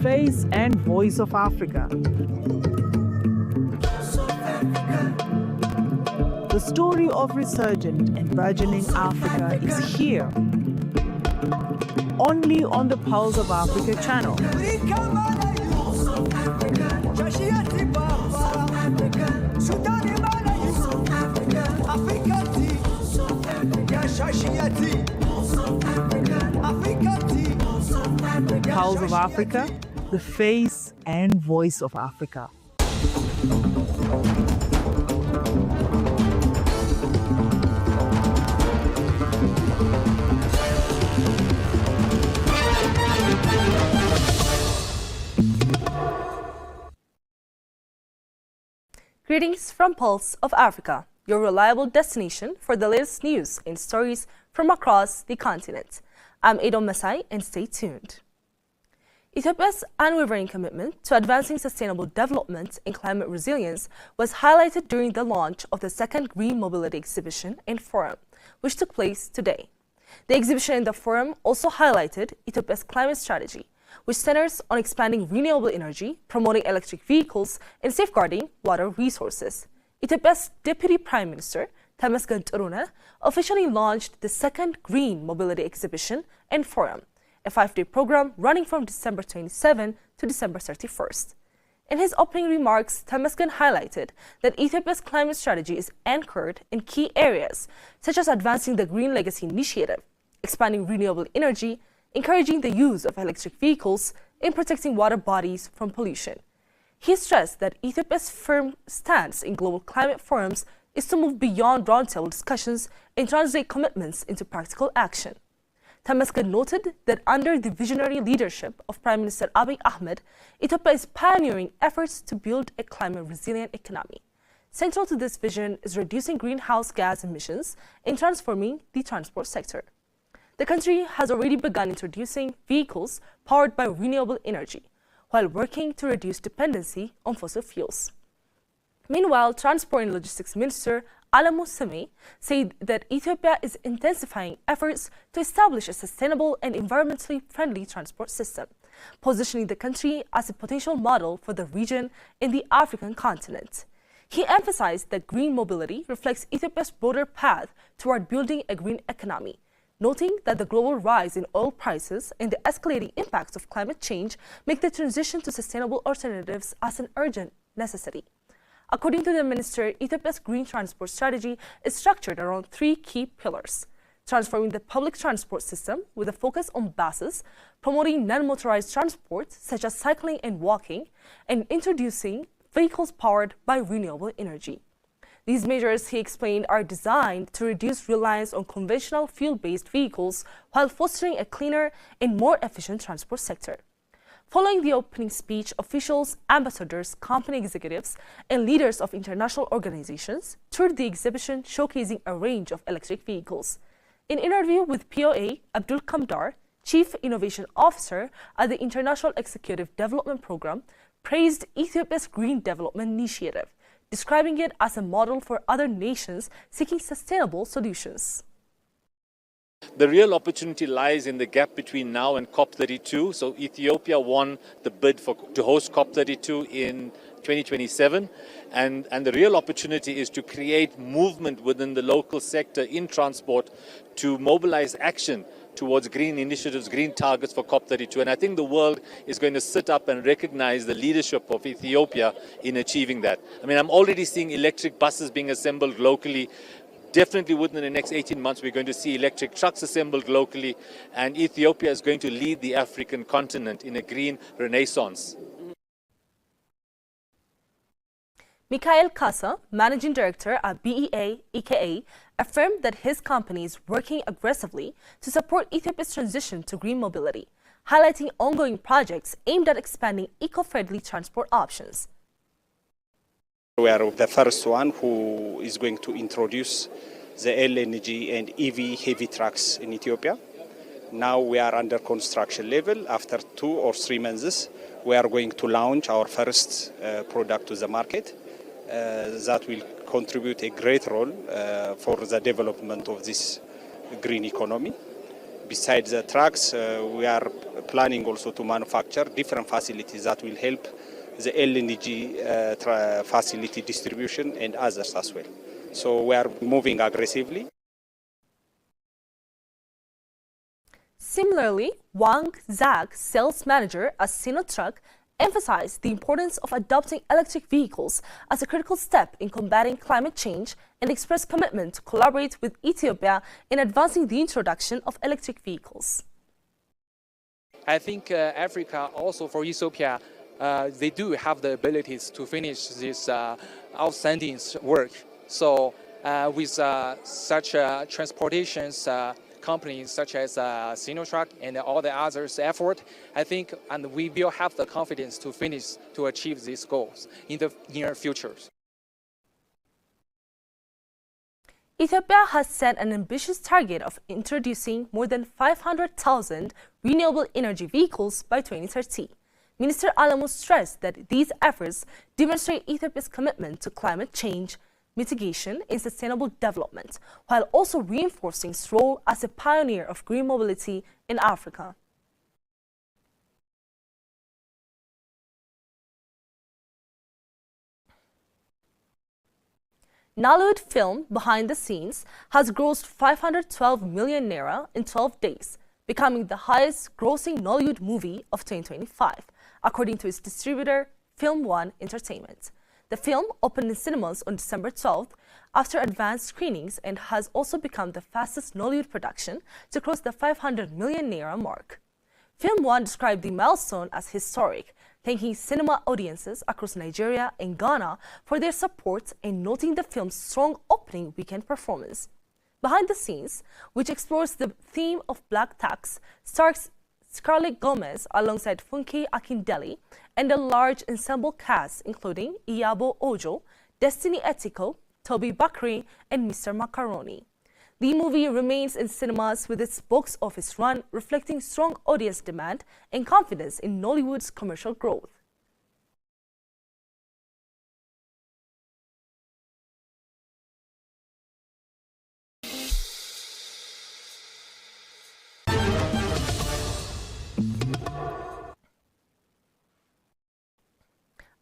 face and voice of Africa. The story of resurgent and burgeoning Africa is here, only on the Pulse of Africa channel. Pulse of Africa, the face and voice of Africa. Greetings from Pulse of Africa, your reliable destination for the latest news and stories from across the continent. I'm Edom Masai, and stay tuned. Ethiopia's unwavering commitment to advancing sustainable development and climate resilience was highlighted during the launch of the second Green Mobility Exhibition and Forum, which took place today. The exhibition and the forum also highlighted Ethiopia's climate strategy, which centers on expanding renewable energy, promoting electric vehicles, and safeguarding water resources. Ethiopia's Deputy Prime Minister, Temesgen Turune, officially launched the second Green Mobility Exhibition and Forum, a 5-day program running from December 27 to December 31st. In his opening remarks, Temesgen highlighted that Ethiopia's climate strategy is anchored in key areas, such as advancing the Green Legacy Initiative, expanding renewable energy, encouraging the use of electric vehicles, and protecting water bodies from pollution. He stressed that Ethiopia's firm stance in global climate forums is to move beyond roundtable discussions and translate commitments into practical action. Temesgen noted that under the visionary leadership of Prime Minister Abiy Ahmed, Ethiopia is pioneering efforts to build a climate-resilient economy. Central to this vision is reducing greenhouse gas emissions and transforming the transport sector. The country has already begun introducing vehicles powered by renewable energy, while working to reduce dependency on fossil fuels. Meanwhile, Transport and Logistics Minister Alamu Seme said that Ethiopia is intensifying efforts to establish a sustainable and environmentally friendly transport system, positioning the country as a potential model for the region in the African continent. He emphasized that green mobility reflects Ethiopia's broader path toward building a green economy, noting that the global rise in oil prices and the escalating impacts of climate change make the transition to sustainable alternatives as an urgent necessity. According to the minister, Ethiopia's green transport strategy is structured around 3 key pillars: transforming the public transport system with a focus on buses, promoting non-motorized transport such as cycling and walking, and introducing vehicles powered by renewable energy. These measures, he explained, are designed to reduce reliance on conventional fuel-based vehicles while fostering a cleaner and more efficient transport sector. Following the opening speech, officials, ambassadors, company executives, and leaders of international organizations toured the exhibition showcasing a range of electric vehicles. In an interview with POA, Abdul Kamdar, Chief Innovation Officer at the International Executive Development Program, praised Ethiopia's Green Development Initiative, describing it as a model for other nations seeking sustainable solutions. The real opportunity lies in the gap between now and COP32. So Ethiopia won the bid to host COP32 in 2027. And the real opportunity is to create movement within the local sector in transport to mobilize action towards green initiatives, green targets for COP32. And I think the world is going to sit up and recognize the leadership of Ethiopia in achieving that. I mean, I'm already seeing electric buses being assembled locally. Definitely within the next 18 months, we're going to see electric trucks assembled locally, and Ethiopia is going to lead the African continent in a green renaissance. Mikhail Kasa, Managing Director at BEA EKA, affirmed that his company is working aggressively to support Ethiopia's transition to green mobility, highlighting ongoing projects aimed at expanding eco-friendly transport options. We are the first one who is going to introduce the LNG and EV heavy trucks in Ethiopia. Now we are under construction level. After 2 or 3 months, we are going to launch our first product to the market. That will contribute a great role for the development of this green economy. Besides the trucks, we are planning also to manufacture different facilities that will help the LNG facility distribution and others as well. So we are moving aggressively. Similarly, Wang Zhag, sales manager at Sinotruk, emphasized the importance of adopting electric vehicles as a critical step in combating climate change and expressed commitment to collaborate with Ethiopia in advancing the introduction of electric vehicles. I think Africa, also for Ethiopia, they do have the abilities to finish this outstanding work. So with such transportations companies such as Sinotruk and all the others' effort, I think, and we will have the confidence to finish to achieve these goals in the near future. Ethiopia has set an ambitious target of introducing more than 500,000 renewable energy vehicles by 2030. Minister Alamu stressed that these efforts demonstrate Ethiopia's commitment to climate change mitigation and sustainable development, while also reinforcing its role as a pioneer of green mobility in Africa. Nollywood film Behind the Scenes has grossed 512 million naira in 12 days, becoming the highest grossing Nollywood movie of 2025, according to its distributor, Film One Entertainment. The film opened in cinemas on December 12th after advanced screenings and has also become the fastest Nollywood production to cross the 500 million naira mark. Film One described the milestone as historic, thanking cinema audiences across Nigeria and Ghana for their support and noting the film's strong opening weekend performance. Behind the Scenes, which explores the theme of black tax, stars Scarlett Gomez alongside Funke Akindele and a large ensemble cast including Iyabo Ojo, Destiny Etiko, Toby Bakri, and Mr. Macaroni. The movie remains in cinemas with its box office run reflecting strong audience demand and confidence in Nollywood's commercial growth.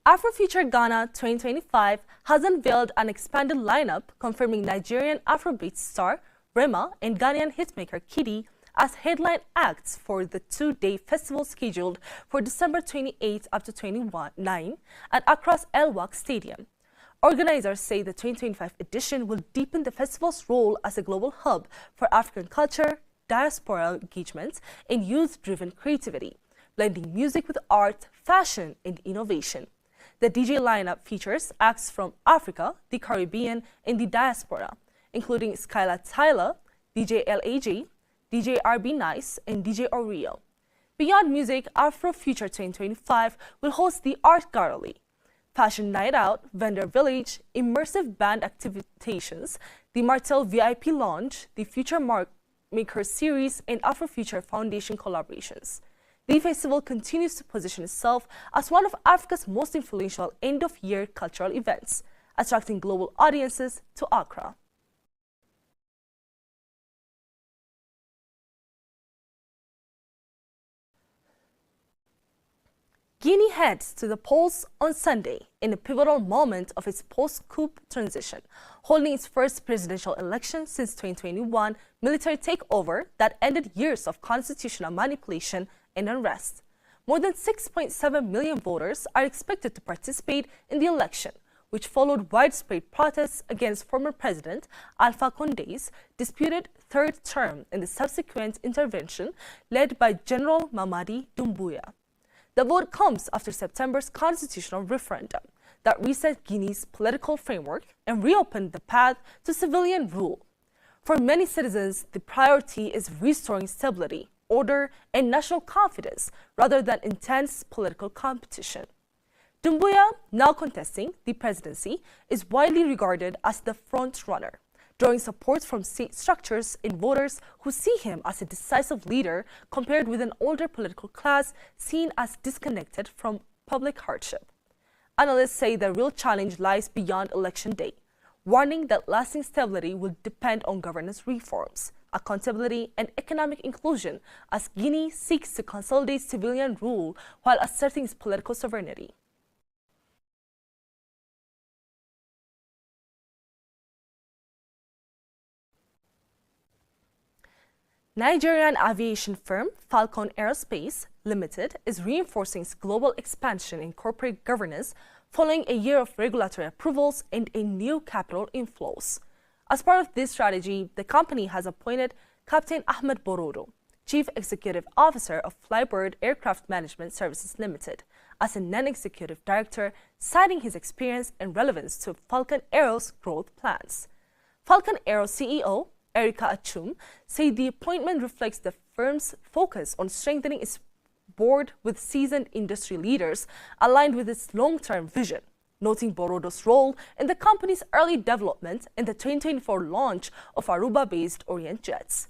AfroFuture Ghana 2025 has unveiled an expanded lineup confirming Nigerian Afrobeat star Rema and Ghanaian hitmaker Kidi as headline acts for the two-day festival scheduled for December 28 up to 29 at Accra's El Wak Stadium. Organizers say the 2025 edition will deepen the festival's role as a global hub for African culture, diaspora engagement, and youth-driven creativity, blending music with art, fashion, and innovation. The DJ lineup features acts from Africa, the Caribbean, and the diaspora, including Skylar Tyler, DJ LAJ, DJ RB Nice, and DJ Oreo. Beyond music, AfroFuture 2025 will host the Art Gallery, Fashion Night Out, Vendor Village, immersive band activations, the Martel VIP Lounge, the Future Maker Series, and AfroFuture Foundation collaborations. The festival continues to position itself as one of Africa's most influential end-of-year cultural events, attracting global audiences to Accra. Guinea heads to the polls on Sunday in a pivotal moment of its post-coup transition, holding its first presidential election since 2021 military takeover that ended years of constitutional manipulation and unrest. More than 6.7 million voters are expected to participate in the election, which followed widespread protests against former President Alpha Conde's disputed third term and the subsequent intervention led by General Mamadi Doumbouya. The vote comes after September's constitutional referendum that reset Guinea's political framework and reopened the path to civilian rule. For many citizens, the priority is restoring stability, order, and national confidence rather than intense political competition. Doumbouya, now contesting the presidency, is widely regarded as the front-runner, drawing support from state structures and voters who see him as a decisive leader compared with an older political class seen as disconnected from public hardship. Analysts say the real challenge lies beyond election day, warning that lasting stability will depend on governance reforms, accountability, and economic inclusion as Guinea seeks to consolidate civilian rule while asserting its political sovereignty. Nigerian aviation firm Falcon Aerospace Limited is reinforcing its global expansion in corporate governance following a year of regulatory approvals and a new capital inflows. As part of this strategy, the company has appointed Captain Ahmed Borodo, Chief Executive Officer of Flybird Aircraft Management Services Limited, as a non-executive director, citing his experience and relevance to Falcon Aero's growth plans. Falcon Aero CEO Erica Achum said the appointment reflects the firm's focus on strengthening its board with seasoned industry leaders aligned with its long-term vision, noting Borodo's role in the company's early development and the 2024 launch of Aruba-based Orient jets.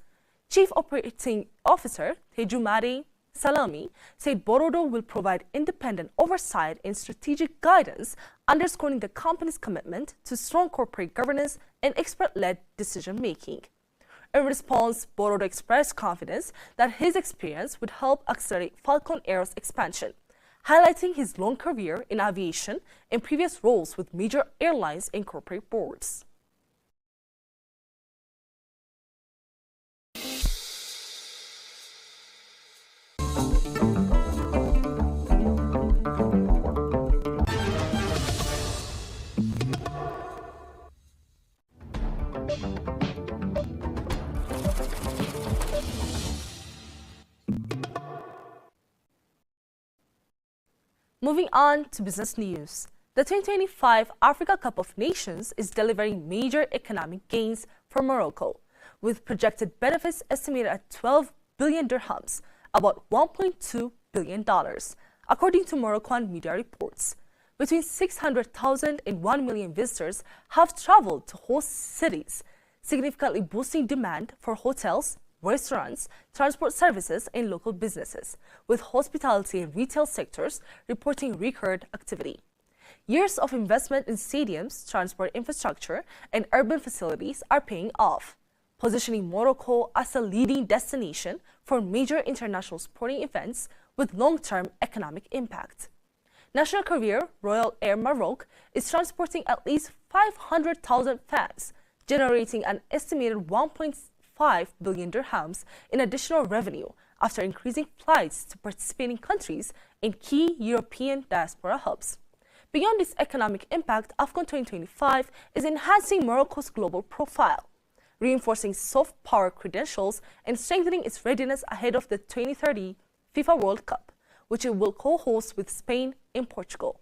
Chief Operating Officer Tejumade Salami said Borodo will provide independent oversight and strategic guidance, underscoring the company's commitment to strong corporate governance and expert-led decision-making. In response, Borodo expressed confidence that his experience would help accelerate Falcon Aero's expansion, highlighting his long career in aviation and previous roles with major airlines and corporate boards. Moving on to business news. The 2025 Africa Cup of Nations is delivering major economic gains for Morocco, with projected benefits estimated at 12 billion dirhams, about $1.2 billion, according to Moroccan media reports. Between 600,000 and 1 million visitors have traveled to host cities, significantly boosting demand for hotels, restaurants, transport services, and local businesses, with hospitality and retail sectors reporting record activity. Years of investment in stadiums, transport infrastructure, and urban facilities are paying off, positioning Morocco as a leading destination for major international sporting events with long-term economic impact. National carrier Royal Air Maroc is transporting at least 500,000 fans, generating an estimated 1.5 billion dirhams in additional revenue after increasing flights to participating countries in key European diaspora hubs. Beyond this economic impact, AFCON 2025 is enhancing Morocco's global profile, reinforcing soft power credentials and strengthening its readiness ahead of the 2030 FIFA World Cup, which it will co-host with Spain and Portugal.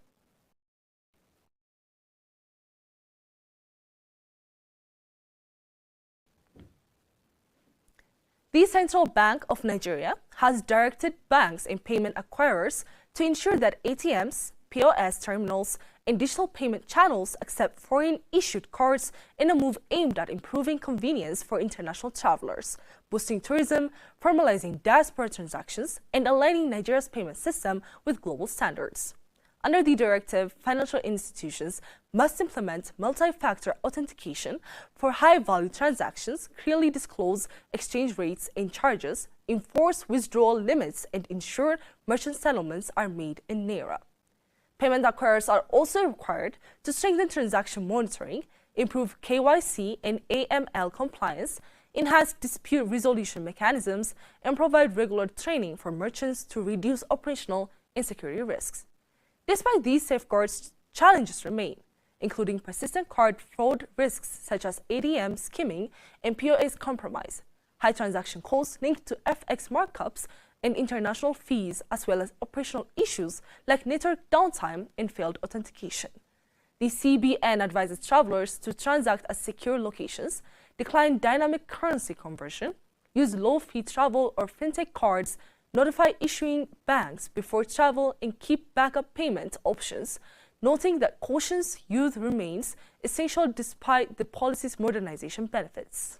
The Central Bank of Nigeria has directed banks and payment acquirers to ensure that ATMs, POS terminals, and digital payment channels accept foreign-issued cards in a move aimed at improving convenience for international travelers, boosting tourism, formalizing diaspora transactions, and aligning Nigeria's payment system with global standards. Under the directive, financial institutions must implement multi-factor authentication for high-value transactions, clearly disclose exchange rates and charges, enforce withdrawal limits, and ensure merchant settlements are made in Naira. Payment acquirers are also required to strengthen transaction monitoring, improve KYC and AML compliance, enhance dispute resolution mechanisms, and provide regular training for merchants to reduce operational and security risks. Despite these safeguards, challenges remain, including persistent card fraud risks such as ATM skimming and POS compromise, high transaction costs linked to FX markups and international fees, as well as operational issues like network downtime and failed authentication. The CBN advises travelers to transact at secure locations, decline dynamic currency conversion, use low-fee travel or fintech cards, notify issuing banks before travel, and keep backup payment options, noting that caution's use remains essential despite the policy's modernization benefits.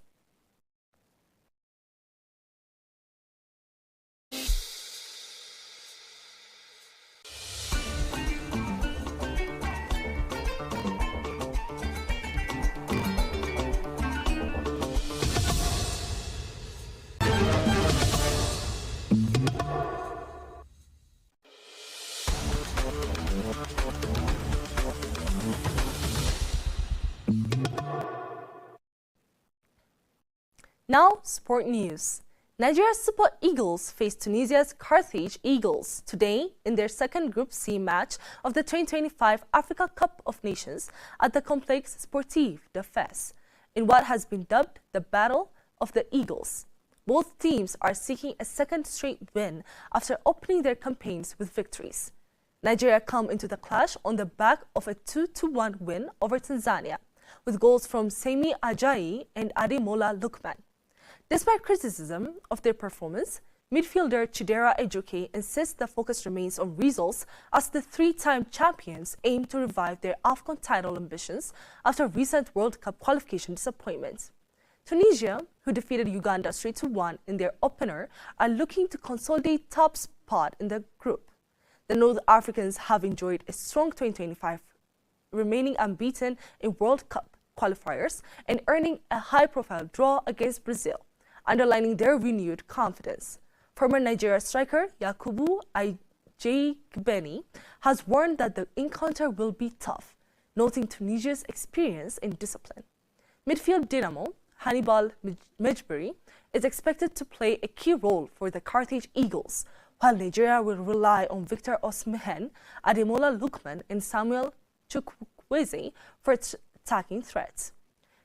Now, sport news. Nigeria's Super Eagles face Tunisia's Carthage Eagles today in their second Group C match of the 2025 Africa Cup of Nations at the Complexe Sportif de Fès, in what has been dubbed the Battle of the Eagles. Both teams are seeking a second straight win after opening their campaigns with victories. Nigeria come into the clash on the back of a 2-1 win over Tanzania, with goals from Semi Ajayi and Ademola Lookman. Despite criticism of their performance, midfielder Chidera Ejuke insists the focus remains on results as the three-time champions aim to revive their AFCON title ambitions after recent World Cup qualification disappointments. Tunisia, who defeated Uganda 3-1 in their opener, are looking to consolidate top spot in the group. The North Africans have enjoyed a strong 2025, remaining unbeaten in World Cup qualifiers and earning a high-profile draw against Brazil, underlining their renewed confidence. Former Nigeria striker Yakubu Ajagbeni has warned that the encounter will be tough, noting Tunisia's experience and discipline. Midfield dynamo Hannibal Mejbri is expected to play a key role for the Carthage Eagles, while Nigeria will rely on Victor Osimhen, Ademola Lookman, and Samuel Chukwueze for its attacking threats.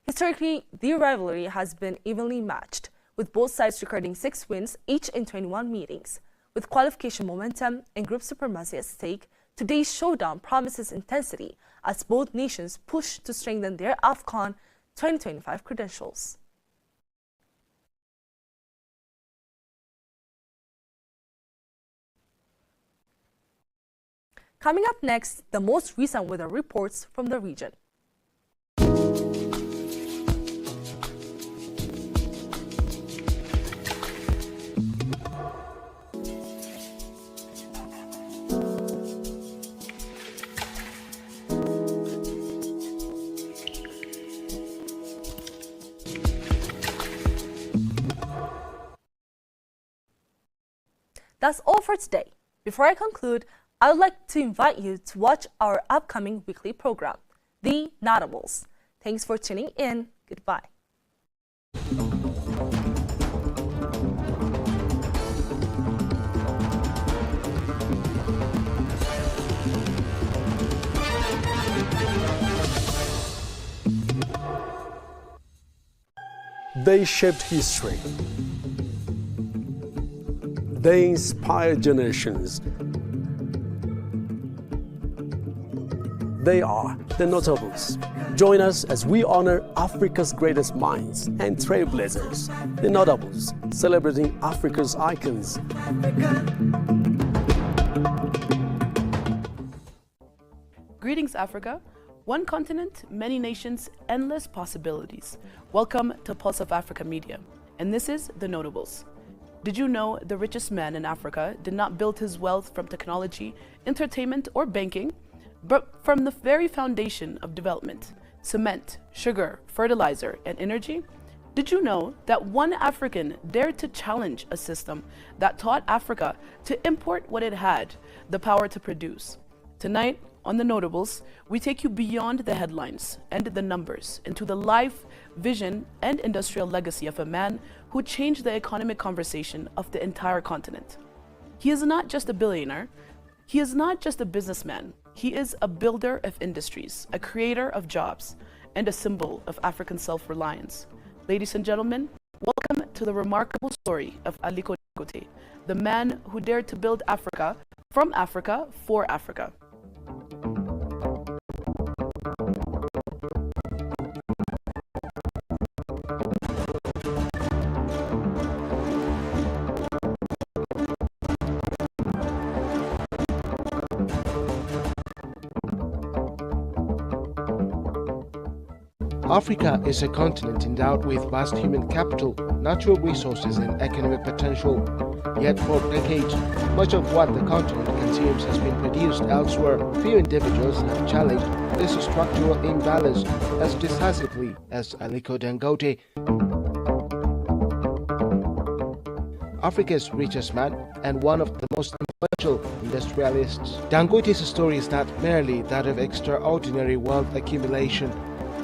Historically, the rivalry has been evenly matched, with both sides recording 6 wins each in 21 meetings. With qualification momentum and group supremacy at stake, today's showdown promises intensity as both nations push to strengthen their AFCON 2025 credentials. Coming up next, the most recent weather reports from the region. That's all for today. Before I conclude, I would like to invite you to watch our upcoming weekly program, The Notables. Thanks for tuning in. Goodbye. They shaped history. They inspired generations. They are the Notables. Join us as we honor Africa's greatest minds and trailblazers, the Notables, celebrating Africa's icons. Greetings, Africa. One continent, many nations, endless possibilities. Welcome to Pulse of Africa Media, and this is The Notables. Did you know the richest man in Africa did not build his wealth from technology, entertainment, or banking, but from the very foundation of development: cement, sugar, fertilizer, and energy? Did you know that one African dared to challenge a system that taught Africa to import what it had, the power to produce? Tonight, on The Notables, we take you beyond the headlines and the numbers into the life, vision, and industrial legacy of a man who changed the economic conversation of the entire continent. He is not just a billionaire. He is not just a businessman. He is a builder of industries, a creator of jobs, and a symbol of African self-reliance. Ladies and gentlemen, welcome to the remarkable story of Aliko Dangote, the man who dared to build Africa from Africa for Africa. Africa is a continent endowed with vast human capital, natural resources, and economic potential. Yet for decades, much of what the continent consumes has been produced elsewhere. Few individuals have challenged this structural imbalance as decisively as Aliko Dangote, Africa's richest man and one of the most influential industrialists. Dangote's story is not merely that of extraordinary wealth accumulation.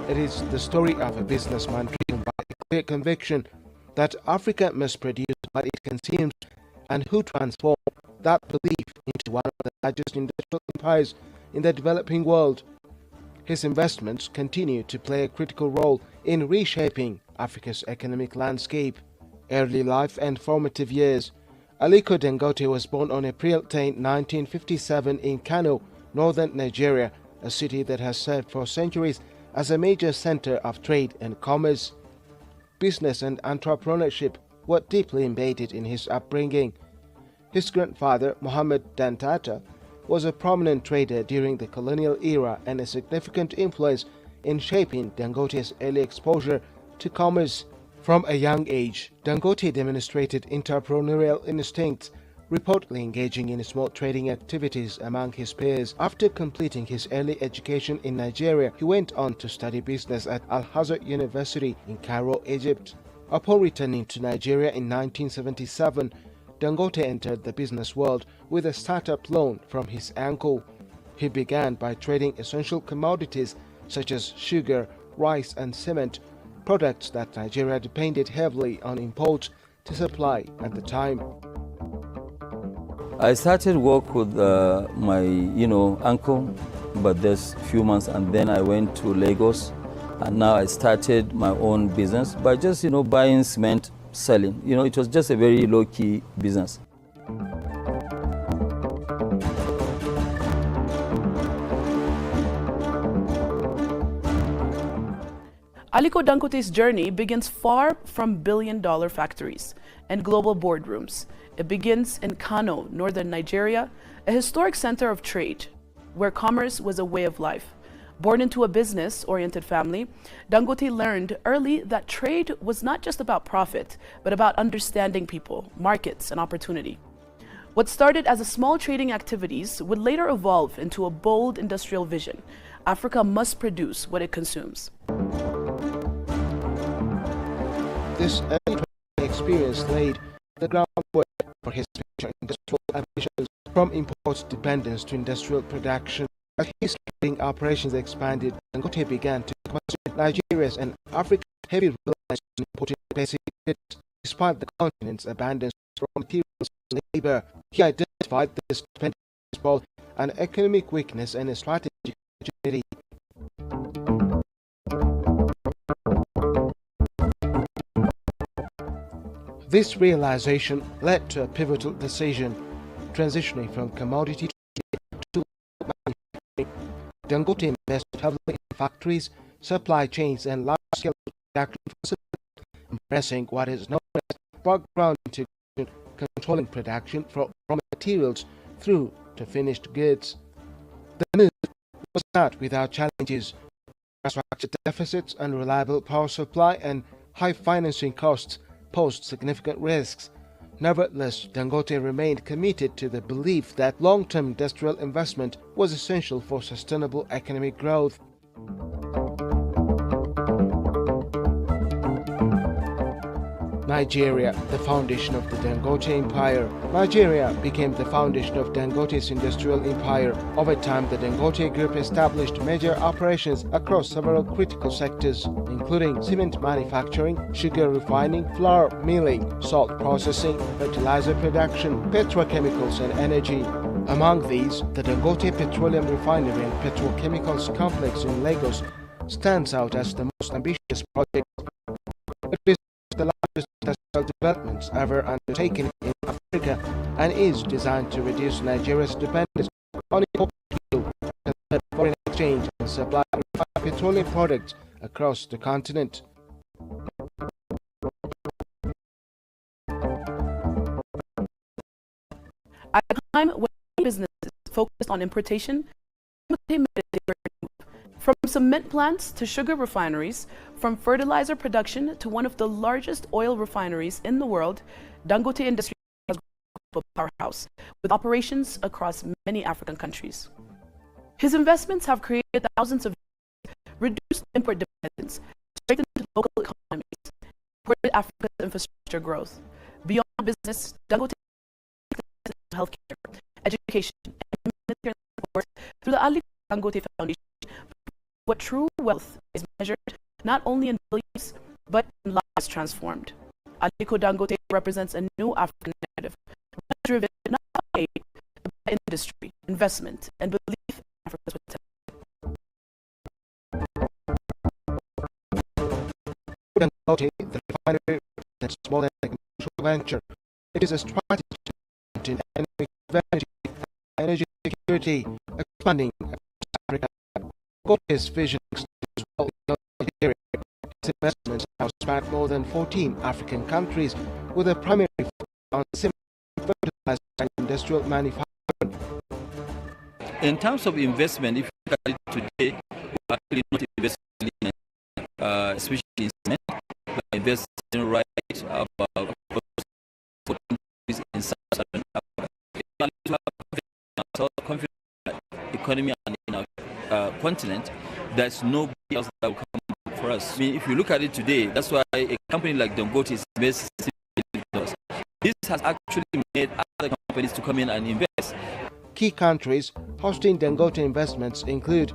It is the story of a businessman driven by a clear conviction that Africa must produce what it consumes, and who transformed that belief into one of the largest industrial empires in the developing world. His investments continue to play a critical role in reshaping Africa's economic landscape. Early life and formative years. Aliko Dangote was born on April 10, 1957 in Kano, northern Nigeria, a city that has served for centuries as a major center of trade and commerce. Business and entrepreneurship were deeply embedded in his upbringing. His grandfather, Mohammed Dantata, was a prominent trader during the colonial era and a significant influence in shaping Dangote's early exposure to commerce. From a young age, Dangote demonstrated entrepreneurial instincts, reportedly engaging in small trading activities among his peers. After completing his early education in Nigeria, he went on to study business at Al-Azhar University in Cairo, Egypt. Upon returning to Nigeria in 1977, Dangote entered the business world with a startup loan from his uncle. He began by trading essential commodities such as sugar, rice and cement, products that Nigeria depended heavily on imports to supply at the time. I started work with my uncle, but just few months, and then I went to Lagos, and now I started my own business by just buying cement, selling. It was just a very low-key business. Aliko Dangote's journey begins far from billion-dollar factories and global boardrooms. It begins in Kano, northern Nigeria, a historic center of trade, where commerce was a way of life. Born into a business-oriented family, Dangote learned early that trade was not just about profit, but about understanding people, markets, and opportunity. What started as a small trading activities would later evolve into a bold industrial vision. Africa must produce what it consumes. This early experience laid the groundwork for his future industrial ambitions, from import dependence to industrial production. As his trading operations expanded, Dangote began to concentrate Nigeria's and Africa's heavy reliance on importing basic goods. Despite the continent's abundance of raw materials and labor, he identified this dependence as both an economic weakness and a strategic opportunity. This realization led to a pivotal decision, transitioning from commodity to manufacturing. Dangote invested heavily in factories, supply chains, and large-scale production facilities, embracing what is known as background integration, controlling production from raw materials through to finished goods. The move was not without challenges. Infrastructure deficits, unreliable power supply, and high financing costs posed significant risks. Nevertheless, Dangote remained committed to the belief that long-term industrial investment was essential for sustainable economic growth. Nigeria, the foundation of the Dangote Empire. Nigeria became the foundation of Dangote's industrial empire. Over time, the Dangote Group established major operations across several critical sectors, including cement manufacturing, sugar refining, flour milling, salt processing, fertilizer production, petrochemicals, and energy. Among these, the Dangote Petroleum Refinery and Petrochemicals Complex in Lagos stands out as the most ambitious project. It is the largest industrial developments ever undertaken in Africa and is designed to reduce Nigeria's dependence on import fuel, foreign exchange, and supply of petroleum products across the continent. At a time when businesses focused on importation, from cement plants to sugar refineries, from fertilizer production to one of the largest oil refineries in the world, Dangote Industries is a powerhouse with operations across many African countries. His investments have created thousands of jobs, reduced import dependence, strengthened local economies, supported Africa's infrastructure growth. Beyond business, Dangote healthcare, education, and military support through the Aliko Dangote Foundation. What true wealth is measured not only in billions, but in lives transformed. Aliko Dangote represents a new African narrative, driven not by aid, but by industry, investment, and belief in Africa's potential. Dangote, the refinery, represents more than a commercial venture. It is a strategy in economic vanity, energy security, expanding Africa. Dangote's vision extends well beyond Nigeria. Its investments now span more than 14 African countries, with a primary focus on cement, fertilizer, and industrial manufacturing. In terms of investment, if you look at it today, we're actually not investing in, especially in cement. We're investing right about in Southern Africa. Confident economy and in our continent, there's nobody else that will come for us. I mean, if you look at it today, that's why a company like Dangote is investing in us. This has actually made other companies to come in and invest. Key countries hosting Dangote investments include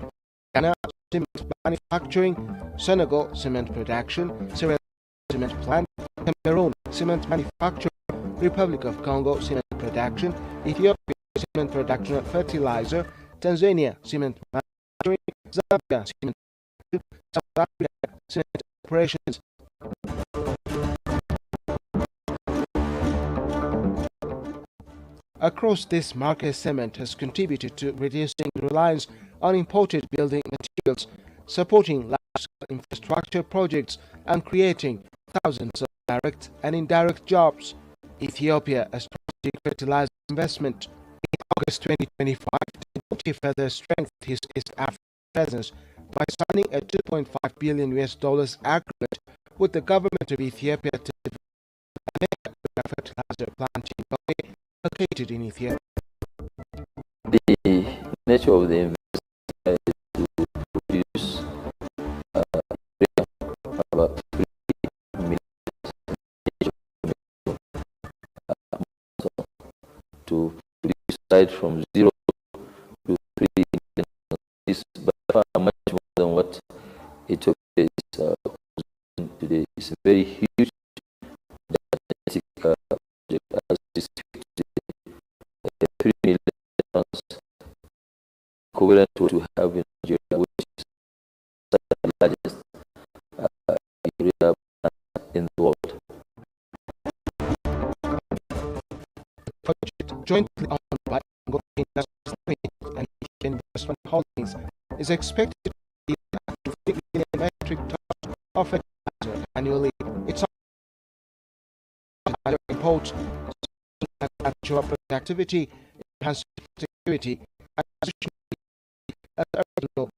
Ghana, cement manufacturing; Senegal, cement production; Sierra Leone, cement plant; Cameroon, cement manufacturing; Republic of Congo, cement production; Ethiopia, cement production and fertilizer; Tanzania, cement manufacturing; Zambia, cement production; South Africa, cement operations. Across this market, cement has contributed to reducing reliance on imported building materials, supporting large-scale infrastructure projects, and creating thousands of direct and indirect jobs. Ethiopia, a strategic fertilizer investment. In August 2025, Dangote further strengthened his East African presence by signing a $2.5 billion agreement with the government of Ethiopia to develop a fertilizer plant in Boe, located in Ethiopia. The nature of the investment is to produce about 3 million to produce right from 0 to 3 million. This is by far much more than what Ethiopia is producing today. It's a very huge project as we speak today. 3 million tons equivalent to have in Nigeria, which is the largest urea plant in the world. The project, jointly owned by Dangote Industries and Ethiopian Investment Holdings, is expected to yield up to 3 million metric tons of fertilizer annually. It's other imports, agricultural productivity, enhanced security, and as urban